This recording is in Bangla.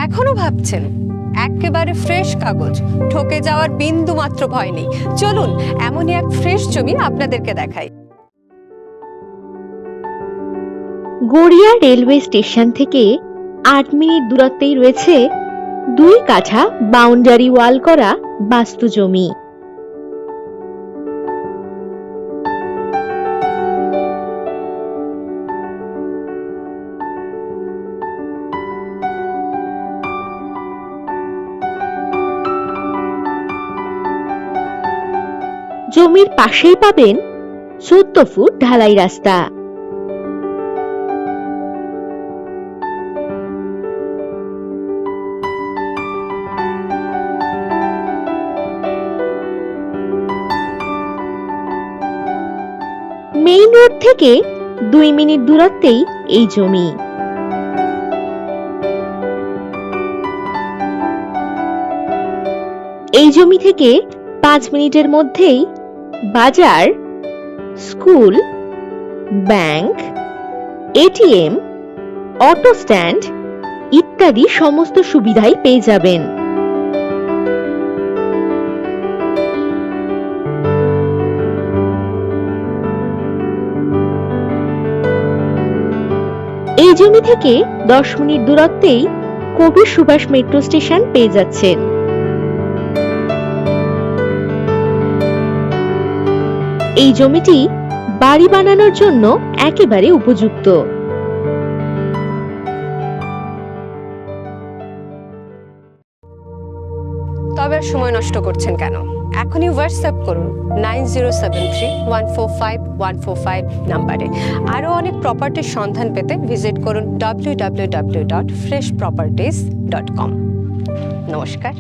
এখনো ভাবছেন? একেবারে ফ্রেশ কাগজ, ঠকে যাওয়ার বিন্দু মাত্র ভয় নেই। চলুন এমনই এক ফ্রেশ জমি আপনাদেরকে দেখাই। গড়িয়া রেলওয়ে স্টেশন থেকে 8 মিনিট দূরত্বেই রয়েছে 2 কাঠা বাউন্ডারি ওয়াল করা বাস্তু জমি। জমির পাশেই পাবেন 14 ফুট ঢালাই রাস্তা। মেইন রোড থেকে 2 মিনিট দূরত্বেই এই জমি। এই জমি থেকে 5 মিনিটের মধ্যেই বাজার, school, bank, ATM, auto stand ইত্যাদি সমস্ত সুবিধাই পেয়ে যাবেন। এই জমি থেকে 10 মিনিট দূরত্বেই কবির সুভাষ মেট্রো স্টেশন পেয়ে যাচ্ছেন। এই জমিটি বাড়ি বানানোর জন্য একেবারে উপযুক্ত। তবে আর সময় নষ্ট করছেন কেন? এখনই হোয়াটসঅ্যাপ করুন 9073145145 নাম্বারে। আরও অনেক প্রপার্টির সন্ধান পেতে ভিজিট করুন www.freshproperties.com। নমস্কার।